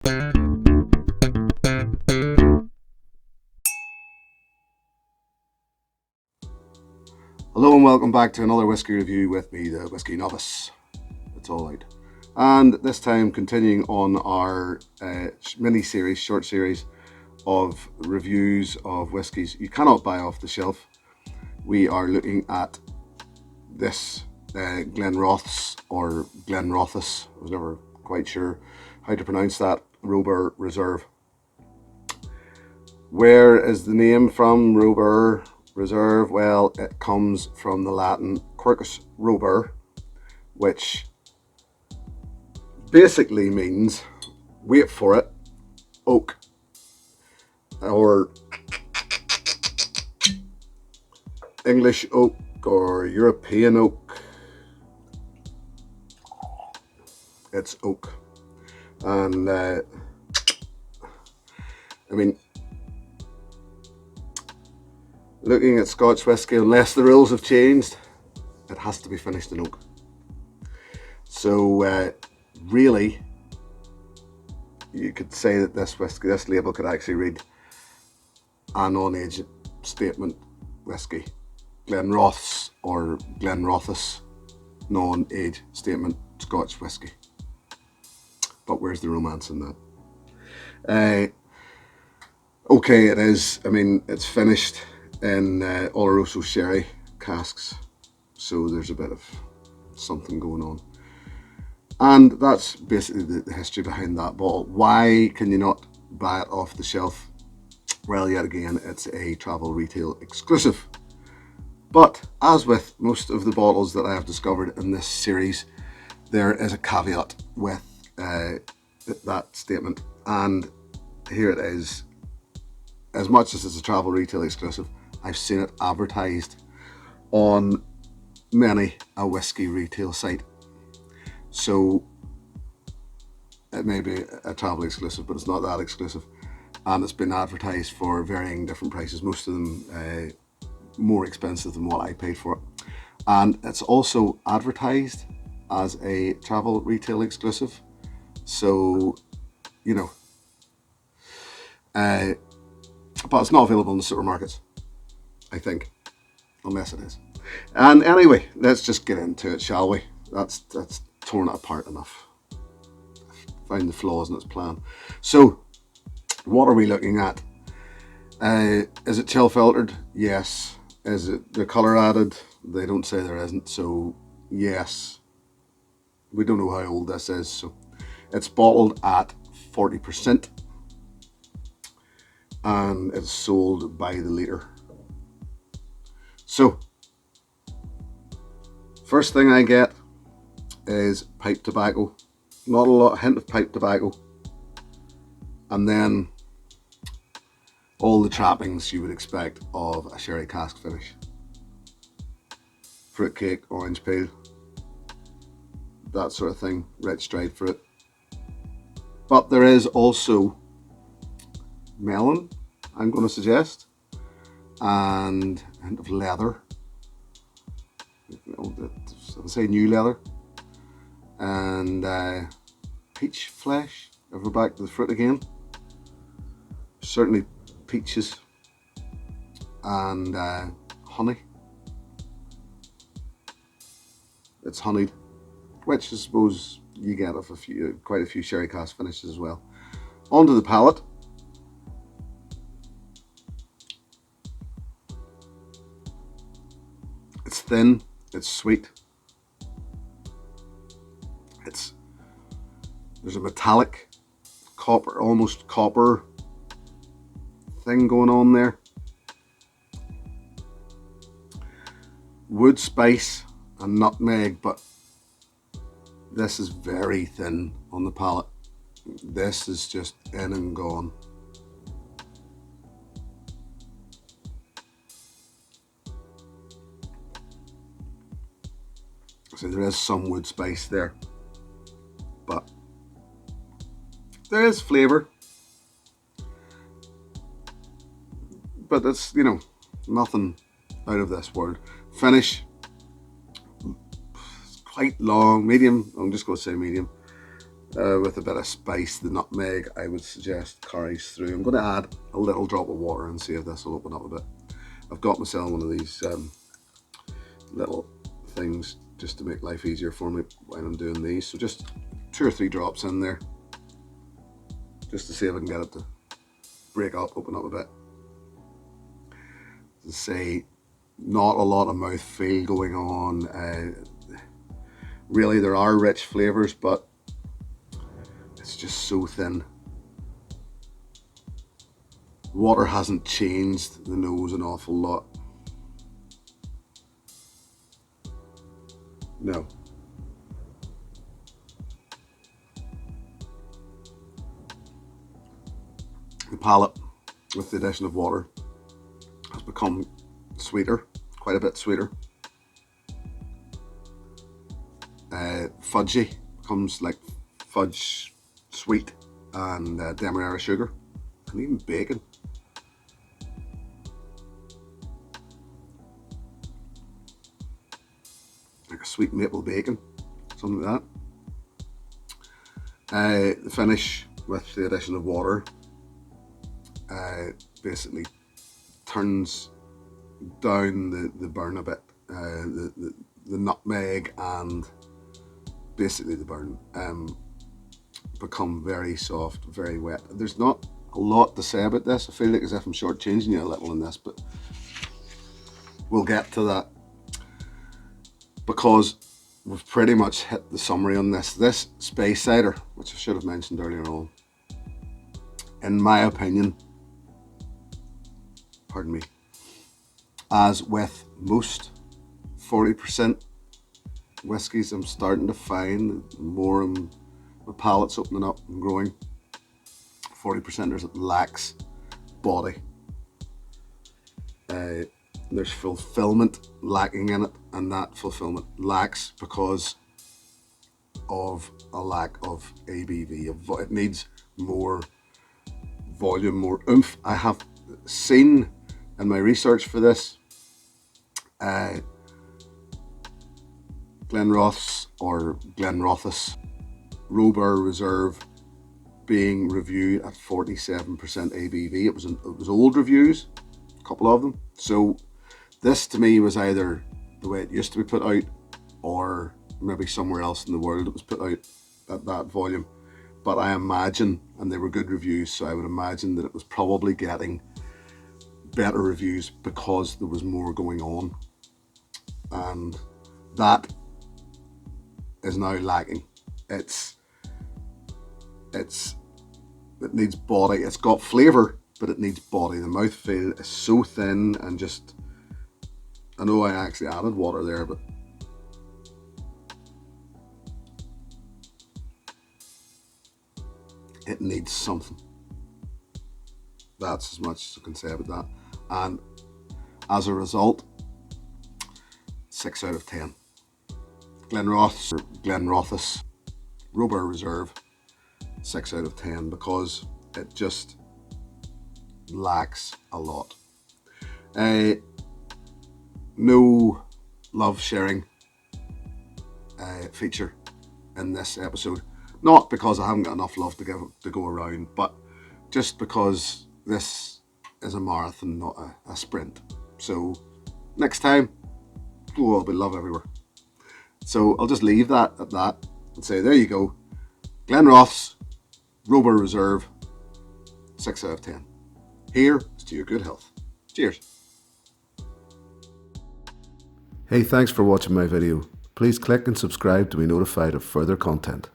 Hello and welcome back to another whiskey review with me, the Whiskey Novice. It's all right. And this time continuing on our mini-series, short series of reviews of whiskies you cannot buy off the shelf. We are looking at this Glenrothes or Glenrothes, I was never quite sure how to pronounce that, Robur Reserve. Where is the name from, Robur Reserve? Well, it comes from the Latin Quercus robur, which basically means, wait for it, oak, or English oak, or European oak. It's oak. And I mean, looking at Scotch whisky, unless the rules have changed, it has to be finished in oak. So really, you could say that this whiskey, this label could actually read a non-aged statement whiskey, Glenrothes or Glenrothes, non-aged statement Scotch whiskey. But where's the romance in that? Okay, it is. I mean, it's finished in Oloroso sherry casks, so there's a bit of something going on. And that's basically the history behind that bottle. Why can you not buy it off the shelf? Well, yet again, it's a travel retail exclusive. But as with most of the bottles that I have discovered in this series, there is a caveat with that statement. And here it is. As much as it's a travel retail exclusive, I've seen it advertised on many a whiskey retail site. So it may be a travel exclusive, but it's not that exclusive. And it's been advertised for varying different prices, most of them more expensive than what I paid for it. And it's also advertised as a travel retail exclusive. So, you know, but it's not available in the supermarkets, I think, unless it is. And anyway, let's just get into it, shall we? That's torn it apart enough. Find the flaws in its plan. So, what are we looking at? Is it chill filtered? Yes. Is it the colour added? They don't say there isn't, so yes. We don't know how old this is, so it's bottled at 40% and it's sold by the litre. So, first thing I get is pipe tobacco. Not a lot, hint of pipe tobacco. And then all the trappings you would expect of a sherry cask finish. Fruitcake, orange peel, that sort of thing, rich dried fruit. But there is also melon, I'm going to suggest, and a hint of leather. I'll say new leather. And peach flesh, if we're back to the fruit again. Certainly peaches and honey. It's honeyed, which I suppose you get of quite a few sherry cask finishes as well. Onto the palate. It's thin, it's sweet. There's a metallic copper, almost copper thing going on there. Wood, spice and nutmeg, but this is very thin on the palate. This is just in and gone. So there is some wood spice there, but there is flavour. But it's, you know, nothing out of this world. Finish, quite long, medium, I'm just going to say medium. with a bit of spice. The nutmeg, I would suggest, carries through. I'm going to add a little drop of water and see if this will open up a bit. I've got myself one of these little things just to make life easier for me when I'm doing these. So just 2 or 3 drops in there, just to see if I can get it to break up, open up a bit. To say, not a lot of mouthfeel going on. Really, there are rich flavours, but it's just so thin. Water hasn't changed the nose an awful lot. No. The palate, with the addition of water, has become sweeter, quite a bit sweeter. Fudgy, becomes like fudge sweet, and demerara sugar, and even bacon. Like a sweet maple bacon, something like that. The finish with the addition of water basically turns down the burn a bit. The nutmeg and basically the burn become very soft, very wet. There's not a lot to say about this. I feel like as if I'm shortchanging you a little in this, but we'll get to that, because we've pretty much hit the summary on this. This Speyside, which I should have mentioned earlier on, in my opinion, pardon me, as with most 40% whiskies, I'm starting to find more my palate's opening up and growing. 40%ers, it lacks body. There's fulfillment lacking in it, and that fulfillment lacks because of a lack of ABV. It needs more volume, more oomph. I have seen in my research for this Glenrothes or Glenrothes Robur Reserve being reviewed at 47% ABV. It was old reviews, a couple of them. So this to me was either the way it used to be put out, or maybe somewhere else in the world it was put out at that volume. But I imagine, and they were good reviews, so I would imagine that it was probably getting better reviews because there was more going on, and that is now lacking. It needs body. It's got flavour, but it needs body. The mouthfeel is so thin, and just, I know I actually added water there, but it needs something. That's as much as I can say about that. And as a result, 6 out of 10. Glenrothes Robur Reserve, 6 out of 10, because it just lacks a lot. No love sharing feature in this episode. Not because I haven't got enough love to go around, but just because this is a marathon, not a sprint. So next time, there'll be love everywhere. So I'll just leave that at that and say, there you go. Glenrothes Robur Reserve, 6 out of 10. Here is to your good health. Cheers. Hey, thanks for watching my video. Please click and subscribe to be notified of further content.